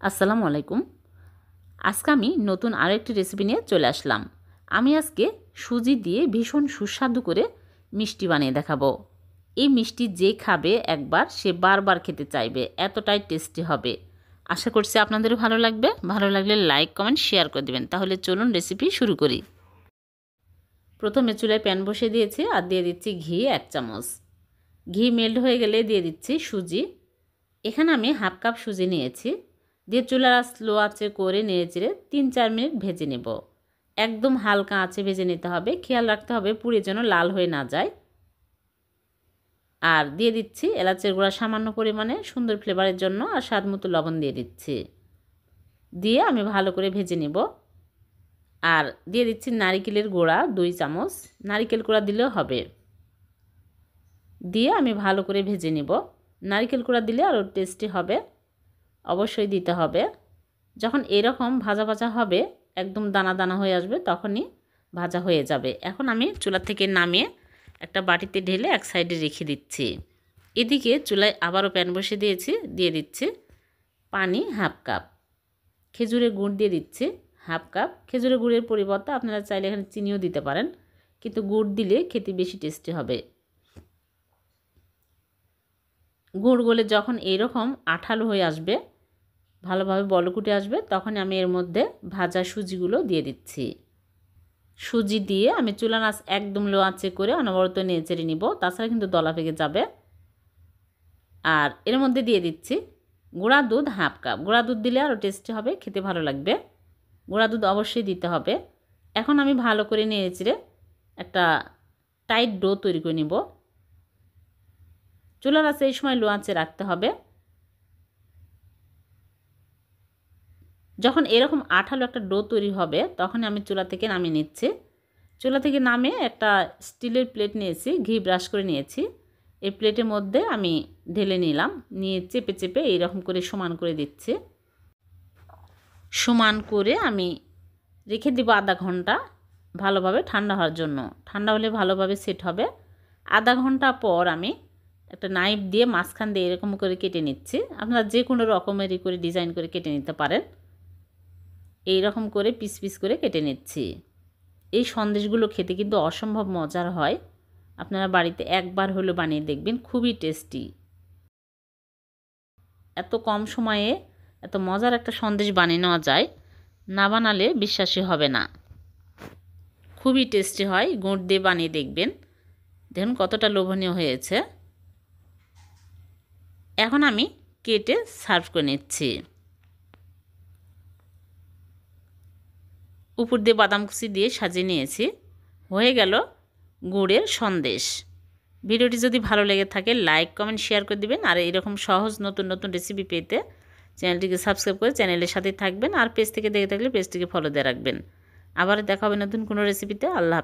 আসসালামু আলাইকুম। আজকে আমি নতুন আরেকটি রেসিপি নিয়ে চলে আসলাম। আমি আজকে সুজি দিয়ে ভীষণ সুস্বাদু করে মিষ্টি বানিয়ে দেখাবো। এই মিষ্টি যে খাবে একবার সে বারবার খেতে চাইবে, এতটাই টেস্টি হবে। আশা করছি আপনাদেরও ভালো লাগবে। ভালো লাগলে লাইক কমেন্ট শেয়ার করে দেবেন। তাহলে চলুন রেসিপি শুরু করি। প্রথমে চুলায় প্যান বসিয়ে দিয়েছি আর দিয়ে দিচ্ছি ঘি 1 চামচ। ঘি মেল্ট হয়ে গেলে দিয়ে দিচ্ছি সুজি। এখানে আমি হাফ কাপ সুজি নিয়েছি। দিয়ে চুলার আঁচ স্লো আঁচে করে নেড়েচেড়ে 3-4 মিনিট ভেজে নেব। একদম হালকা আঁচে ভেজে নিতে হবে, খেয়াল রাখতে হবে পুড়ে যেন লাল হয়ে না যায়। আর দিয়ে দিচ্ছি এলাচের গুঁড়া সামান্য পরিমাণে সুন্দর ফ্লেভারের জন্য, আর স্বাদ মতো লবণ দিয়ে দিচ্ছি। দিয়ে আমি ভালো করে ভেজে নেব। আর দিয়ে দিচ্ছি নারিকেলের গুঁড়া 2 চামচ, নারিকেল গুঁড়া দিলেও হবে। দিয়ে আমি ভালো করে ভেজে নেব। নারিকেল গুঁড়া দিলে আরও টেস্টি হবে, অবশ্যই দিতে হবে। যখন এরকম ভাজা ভাজা হবে, একদম দানা দানা হয়ে আসবে, তখনই ভাজা হয়ে যাবে। এখন আমি চুলা থেকে নামিয়ে একটা বাটিতে ঢেলে এক সাইডে রেখে দিচ্ছি। এদিকে চুলায় আবারও প্যান বসিয়ে দিয়েছি। দিয়ে দিচ্ছি পানি হাফ কাপ, খেজুরের গুড় দিয়ে দিচ্ছি হাফ কাপ। খেজুরের গুড়ের পরিবর্তে আপনারা চাইলে এখানে চিনিও দিতে পারেন, কিন্তু গুড় দিলে খেতে বেশি টেস্টি হবে। গুড় গলে যখন এইরকম আঠালো হয়ে আসবে, ভালোভাবে বলকুটে আসবে, তখন আমি এর মধ্যে ভাজা সুজিগুলো দিয়ে দিচ্ছি। সুজি দিয়ে আমি চুলার আঁচ একদম লো আঁচে করে অনবরত নেড়েচেড়ে নিব, তাছাড়া কিন্তু দলা পেকে যাবে। আর এর মধ্যে দিয়ে দিচ্ছি গুঁড়া দুধ হাফ কাপ। গুঁড়া দুধ দিলে আরও টেস্টি হবে, খেতে ভালো লাগবে। গুঁড়া দুধ অবশ্যই দিতে হবে। এখন আমি ভালো করে নেড়েচেড়ে একটা টাইট ডো তৈরি করে নিব। চুলার আঁচে এই সময় লো আঁচে রাখতে হবে। যখন এরকম আঠালো একটা ডো তৈরি হবে, তখন আমি চুলা থেকে নামিয়ে নিচ্ছি। চুলা থেকে নামিয়ে একটা স্টিলের প্লেট নিয়েছি, ঘি ব্রাশ করে নিয়েছি। এই প্লেটের মধ্যে আমি ঢেলে নিলাম, নিয়ে চেপে চেপে এইরকম করে সমান করে দিচ্ছি। সমান করে আমি রেখে দিব আধা ঘন্টা ভালোভাবে ঠান্ডা হওয়ার জন্য। ঠান্ডা হলে ভালোভাবে সেট হবে। আধা ঘন্টা পর আমি একটা নাইফ দিয়ে মাঝখান দিয়ে এরকম করে কেটে নিচ্ছি। আপনারা যে কোনো রকমেরই করে ডিজাইন করে কেটে নিতে পারেন। এই রকম করে পিস পিস করে কেটে নিচ্ছি। এই সন্দেশগুলো খেতে কিন্তু অসম্ভব মজার হয়। আপনারা বাড়িতে একবার হলো বানিয়ে দেখবেন, খুবই টেস্টি। এত কম সময়ে এত মজার একটা সন্দেশ বানিয়ে নেওয়া যায়, না বানালে বিশ্বাসই হবে না। খুবই টেস্টি হয়, গুড় দিয়ে বানিয়ে দেখবেন। দেখুন কতটা লোভনীয় হয়েছে। এখন আমি কেটে সার্ভ করে নিচ্ছি। উপর দিয়ে বাদাম কুচি দিয়ে সাজিয়ে নিয়েছি। হয়ে গেল গুড়ের সন্দেশ। ভিডিওটি যদি ভালো লেগে থাকে লাইক কমেন্ট শেয়ার করে দিবেন। আর এরকম সহজ নতুন নতুন রেসিপি পেতে চ্যানেলটিকে সাবস্ক্রাইব করে চ্যানেলের সাথে থাকবেন। আর পেজ থেকে দেখে থাকলে পেজটিকে ফলো দিয়ে রাখবেন। আবার দেখা হবে নতুন কোনো রেসিপিতে। আল্লাহ হাফেজ।